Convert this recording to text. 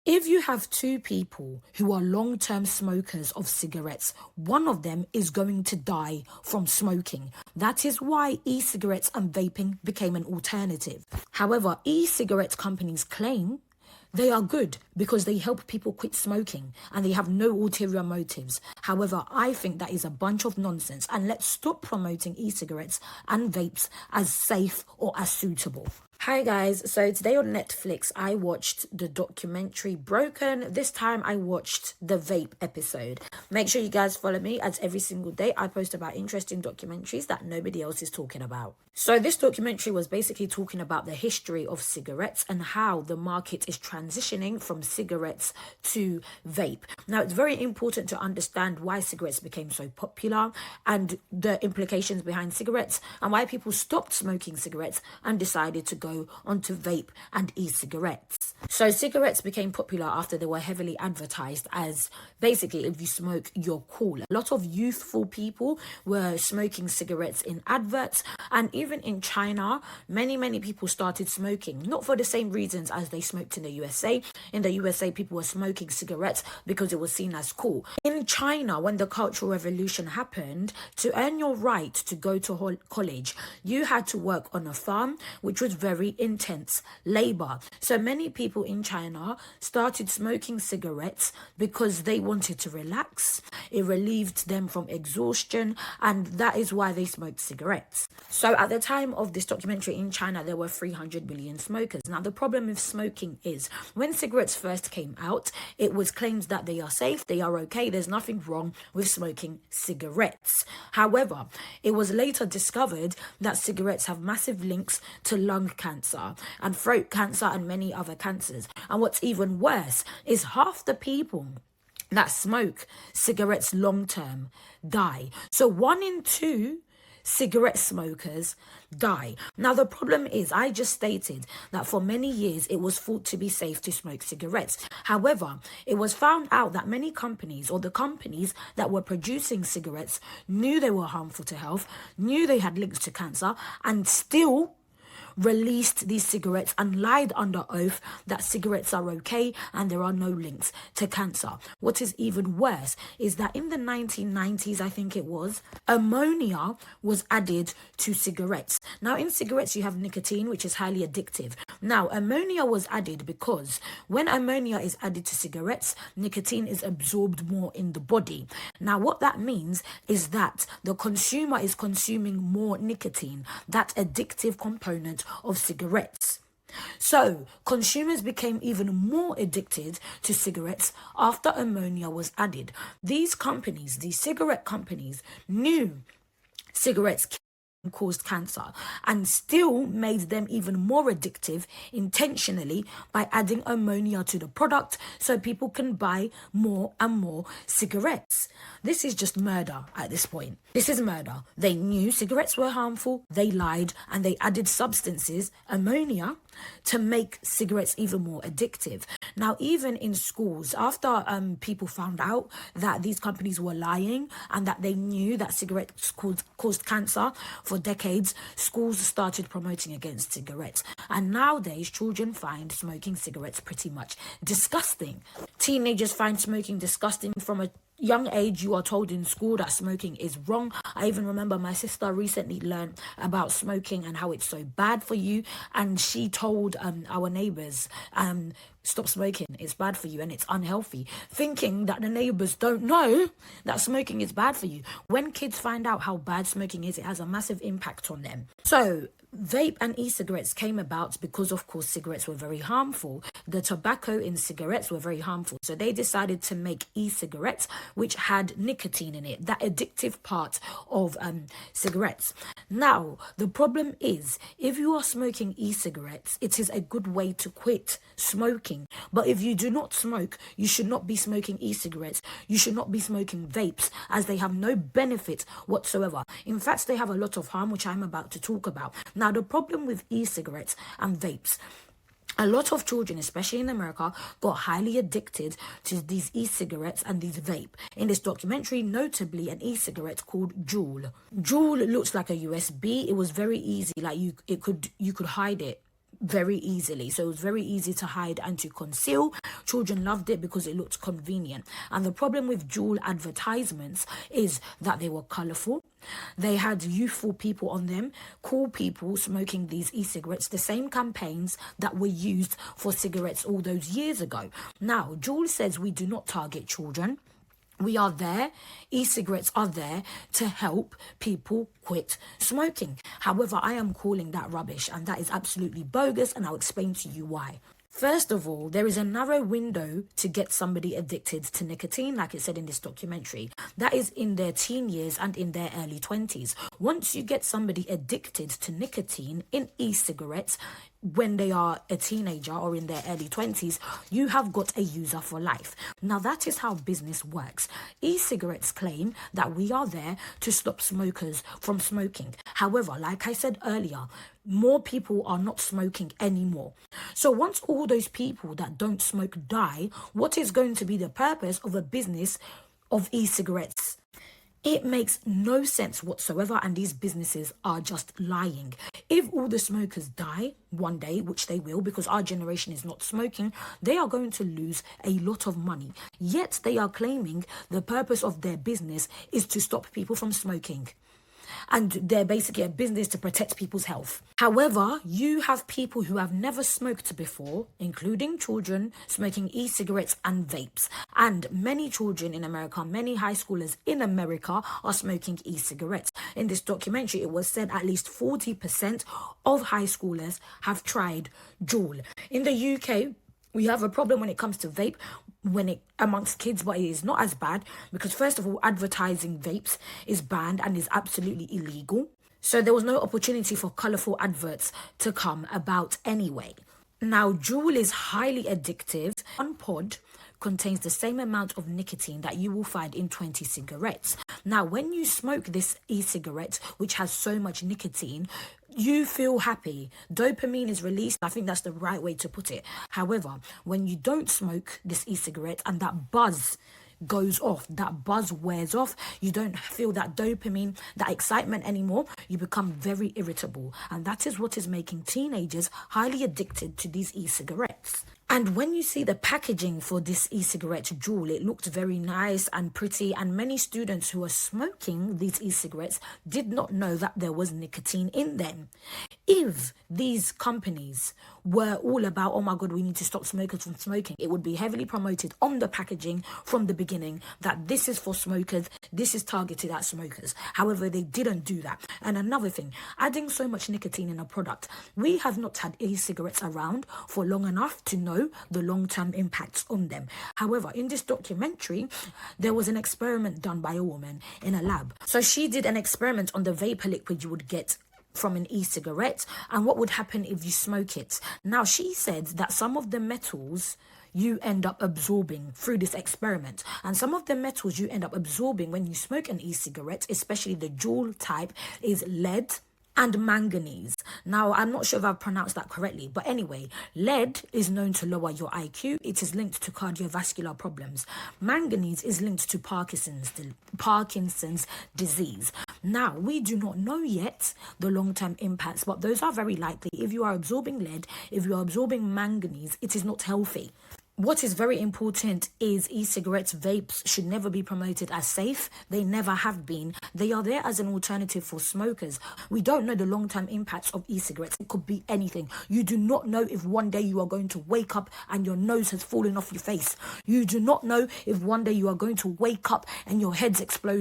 If you have two people who are long-term smokers of cigarettes, one of them is going to die from smoking. That is why e-cigarettes and vaping became an alternative. However, e-cigarette companies claim they are good because they help people quit smoking and they have no ulterior motives. However, I think that is a bunch of nonsense, and let's stop promoting e-cigarettes and vapes as safe or as suitable. Hi guys, so today on Netflix I watched the documentary Broken. This time I watched the vape episode. Make sure you guys follow me, as every single day I post about interesting documentaries that nobody else is talking about. So this documentary was basically talking about the history of cigarettes and how the market is transitioning from cigarettes to vape. Now it's very important to understand why cigarettes became so popular and the implications behind cigarettes and why people stopped smoking cigarettes and decided to go onto vape and e-cigarettes. So cigarettes became popular after they were heavily advertised as basically if you smoke you're cool. A lot of youthful people were smoking cigarettes in adverts, and even in China many people started smoking, not for the same reasons as they smoked in the USA. In the USA people were smoking cigarettes because it was seen as cool. In China, when the Cultural Revolution happened, to earn your right to go to college you had to work on a farm, which was very intense labor. So many people in China started smoking cigarettes because they wanted to relax. It relieved them from exhaustion, and that is why they smoked cigarettes. So at the time of this documentary in China, there were 300 million smokers. Now the problem with smoking is when cigarettes first came out, it was claimed that they are safe, they are okay, there's nothing wrong with smoking cigarettes. However, it was later discovered that cigarettes have massive links to lung cancer and throat cancer and many other cancers. And what's even worse is half the people that smoke cigarettes long term die. So 1 in 2 cigarette smokers die. Now the problem is, I just stated that for many years it was thought to be safe to smoke cigarettes. However, it was found out that many companies, or the companies that were producing cigarettes, knew they were harmful to health, knew they had links to cancer, and still released these cigarettes and lied under oath that cigarettes are okay and there are no links to cancer. What is even worse is that in the 1990s, I think it was, ammonia was added to cigarettes. Now in cigarettes you have nicotine, which is highly addictive. Now ammonia was added because when ammonia is added to cigarettes, nicotine is absorbed more in the body. Now what that means is that the consumer is consuming more nicotine, that addictive component of cigarettes. So consumers became even more addicted to cigarettes after ammonia was added. These companies, these cigarette companies, knew cigarettes caused cancer and still made them even more addictive intentionally by adding ammonia to the product so people can buy more and more cigarettes. This is just murder at this point. This is murder. They knew cigarettes were harmful, they lied, and they added substances, ammonia, to make cigarettes even more addictive. Now, even in schools, after people found out that these companies were lying and that they knew that cigarettes caused cancer for decades, schools started promoting against cigarettes. And nowadays, children find smoking cigarettes pretty much disgusting. Teenagers find smoking disgusting from a young age. You are told in school that smoking is wrong. I even remember my sister recently learned about smoking and how it's so bad for you, and she told our neighbors, stop smoking, it's bad for you and it's unhealthy, thinking that the neighbors don't know that smoking is bad for you. When kids find out how bad smoking is, it has a massive impact on them. So vape and e-cigarettes came about because, of course, cigarettes were very harmful. The tobacco in cigarettes were very harmful. So they decided to make e-cigarettes, which had nicotine in it, that addictive part of cigarettes. Now, the problem is, if you are smoking e-cigarettes, it is a good way to quit smoking. But if you do not smoke, you should not be smoking e-cigarettes. You should not be smoking vapes, as they have no benefit whatsoever. In fact, they have a lot of harm, which I'm about to talk about. Now, the problem with e-cigarettes and vapes, a lot of children, especially in America, got highly addicted to these e-cigarettes and these vape. In this documentary, notably an e-cigarette called Juul. Juul looks like a USB. It was very easy, like you could hide it very easily. So it was very easy to hide and to conceal. Children loved it because it looked convenient. And the problem with Juul advertisements is that they were colourful. They had youthful people on them, cool people smoking these e-cigarettes, the same campaigns that were used for cigarettes all those years ago. Now, Juul says we do not target children. We are there, e-cigarettes are there to help people quit smoking. However, I am calling that rubbish, and that is absolutely bogus, and I'll explain to you why. First of all, there is a narrow window to get somebody addicted to nicotine, like it said in this documentary. That is in their teen years and in their early 20s. Once you get somebody addicted to nicotine in e-cigarettes, when they are a teenager or in their early 20s, you have got a user for life. Now, that is how business works. E-cigarettes claim that we are there to stop smokers from smoking. However, like I said earlier, more people are not smoking anymore. So once all those people that don't smoke die, what is going to be the purpose of a business of e-cigarettes? It makes no sense whatsoever, and these businesses are just lying. If all the smokers die one day, which they will, because our generation is not smoking, they are going to lose a lot of money. Yet they are claiming the purpose of their business is to stop people from smoking. And they're basically a business to protect people's health. However, you have people who have never smoked before, including children, smoking e-cigarettes and vapes. And many children in America, many high schoolers in America are smoking e-cigarettes. In this documentary, it was said at least 40% of high schoolers have tried Juul. In the UK, we have a problem when it comes to vape amongst kids, but it is not as bad because, first of all, advertising vapes is banned and is absolutely illegal. So there was no opportunity for colourful adverts to come about anyway. Now, Juul is highly addictive. One pod contains the same amount of nicotine that you will find in 20 cigarettes. Now, when you smoke this e-cigarette, which has so much nicotine, you feel happy. Dopamine is released. I think that's the right way to put it. However, when you don't smoke this e-cigarette and that buzz goes off, that buzz wears off, you don't feel that dopamine, that excitement anymore, you become very irritable. And that is what is making teenagers highly addicted to these e-cigarettes. And when you see the packaging for this e-cigarette Juul, it looked very nice and pretty, and many students who are smoking these e-cigarettes did not know that there was nicotine in them. If these companies were all about, oh my God, we need to stop smokers from smoking, it would be heavily promoted on the packaging from the beginning that this is for smokers, this is targeted at smokers. However, they didn't do that. And another thing, adding so much nicotine in a product, we have not had e-cigarettes around for long enough to know the long-term impacts on them. However, in this documentary, there was an experiment done by a woman in a lab. So she did an experiment on the vapor liquid you would get from an e-cigarette and what would happen if you smoke it. Now, she said that some of the metals you end up absorbing through this experiment, and some of the metals you end up absorbing when you smoke an e-cigarette, especially the Juul type, is lead and manganese. Now, I'm not sure if I've pronounced that correctly, but anyway, lead is known to lower your IQ. It is linked to cardiovascular problems. Manganese is linked to Parkinson's disease. Now, we do not know yet the long-term impacts, but those are very likely. If you are absorbing lead, if you are absorbing manganese, it is not healthy. What is very important is e-cigarettes, vapes should never be promoted as safe. They never have been. They are there as an alternative for smokers. We don't know the long-term impacts of e-cigarettes. It could be anything. You do not know if one day you are going to wake up and your nose has fallen off your face. You do not know if one day you are going to wake up and your head's exploding.